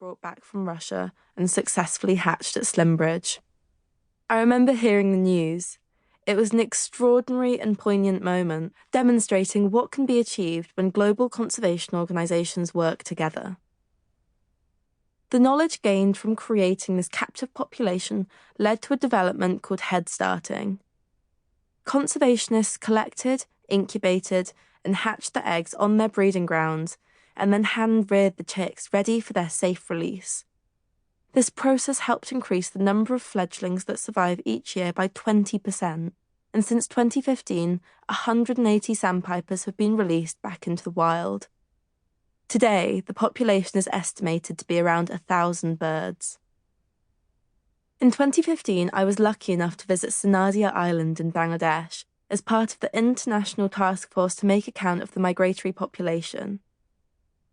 brought back from Russia and successfully hatched at Slimbridge. I remember hearing the news. It was an extraordinary and poignant moment, demonstrating what can be achieved when global conservation organisations work together. The knowledge gained from creating this captive population led to a development called head starting. Conservationists collected, incubated, and hatched the eggs on their breeding grounds, and then hand-reared the chicks ready for their safe release. This process helped increase the number of fledglings that survive each year by 20%, and since 2015, 180 sandpipers have been released back into the wild. Today, the population is estimated to be around 1,000 birds. In 2015, I was lucky enough to visit Sanadia Island in Bangladesh as part of the International Task Force to make account of the migratory population.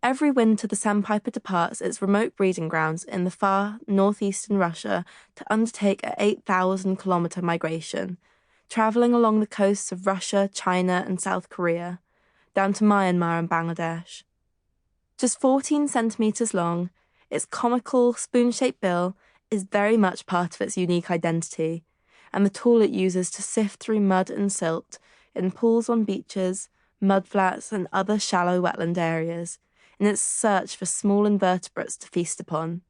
Every winter, the sandpiper departs its remote breeding grounds in the far northeastern Russia to undertake a 8,000-kilometre migration, travelling along the coasts of Russia, China and South Korea, down to Myanmar and Bangladesh. Just 14 centimetres long, its comical, spoon-shaped bill is very much part of its unique identity, and the tool it uses to sift through mud and silt in pools on beaches, mudflats and other shallow wetland areas, in its search for small invertebrates to feast upon.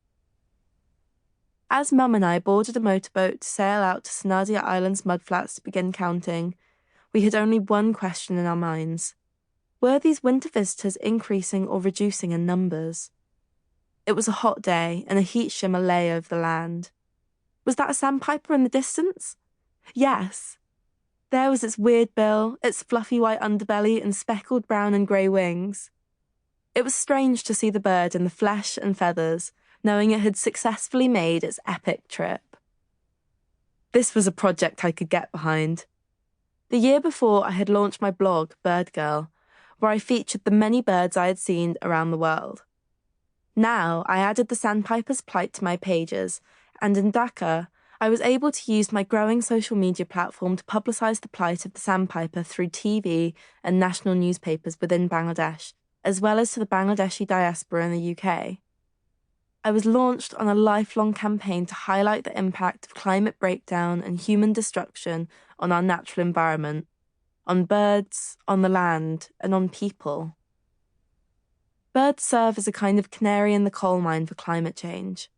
As Mum and I boarded a motorboat to sail out to Sanadia Island's mudflats to begin counting, we had only one question in our minds. Were these winter visitors increasing or reducing in numbers? It was a hot day, and a heat shimmer lay over the land. Was that a sandpiper in the distance? Yes. There was its weird bill, its fluffy white underbelly and speckled brown and grey wings. It was strange to see the bird in the flesh and feathers, knowing it had successfully made its epic trip. This was a project I could get behind. The year before, I had launched my blog, Birdgirl, where I featured the many birds I had seen around the world. Now, I added the sandpiper's plight to my pages, and in Dhaka, I was able to use my growing social media platform to publicise the plight of the sandpiper through TV and national newspapers within Bangladesh, as well as to the Bangladeshi diaspora in the UK. I was launched on a lifelong campaign to highlight the impact of climate breakdown and human destruction on our natural environment, on birds, on the land, and on people. Birds serve as a kind of canary in the coal mine for climate change.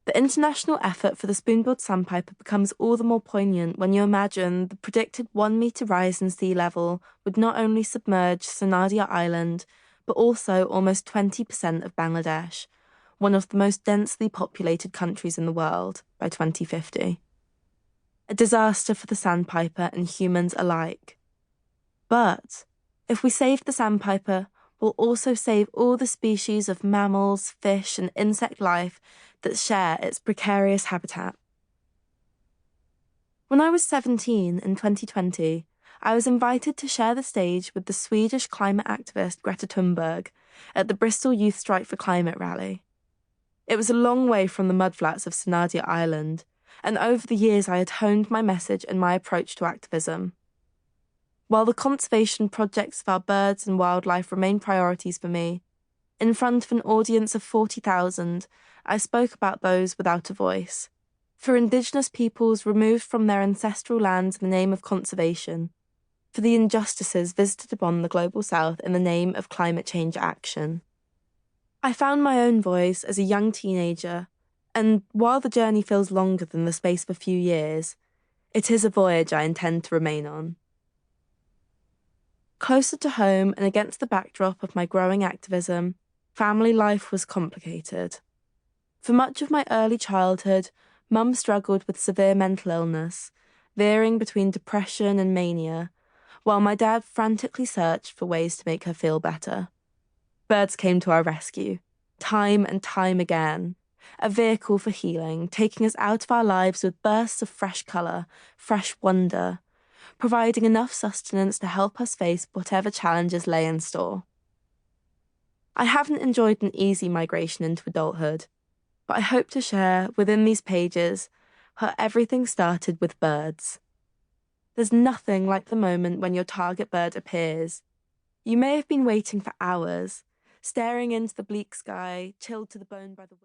The international effort for the spoon-billed sandpiper becomes all the more poignant when you imagine the predicted 1 metre rise in sea level would not only submerge Sanadia Island, but also almost 20% of Bangladesh, one of the most densely populated countries in the world, by 2050. A disaster for the sandpiper and humans alike. But if we save the sandpiper, we'll also save all the species of mammals, fish and insect life that share its precarious habitat. When I was 17 in 2020, I was invited to share the stage with the Swedish climate activist Greta Thunberg at the Bristol Youth Strike for Climate rally. It was a long way from the mudflats of Sanadia Island, and over the years I had honed my message and my approach to activism. While the conservation projects of our birds and wildlife remain priorities for me, in front of an audience of 40,000, I spoke about those without a voice. For Indigenous peoples removed from their ancestral lands in the name of conservation, for the injustices visited upon the Global South in the name of climate change action. I found my own voice as a young teenager, and while the journey feels longer than the space of a few years, it is a voyage I intend to remain on. Closer to home and against the backdrop of my growing activism, family life was complicated. For much of my early childhood, Mum struggled with severe mental illness, veering between depression and mania, while my dad frantically searched for ways to make her feel better. Birds came to our rescue, time and time again, a vehicle for healing, taking us out of our lives with bursts of fresh colour, fresh wonder, providing enough sustenance to help us face whatever challenges lay in store. I haven't enjoyed an easy migration into adulthood, but I hope to share within these pages how everything started with birds. There's nothing like the moment when your target bird appears. You may have been waiting for hours, staring into the bleak sky, chilled to the bone by the wind.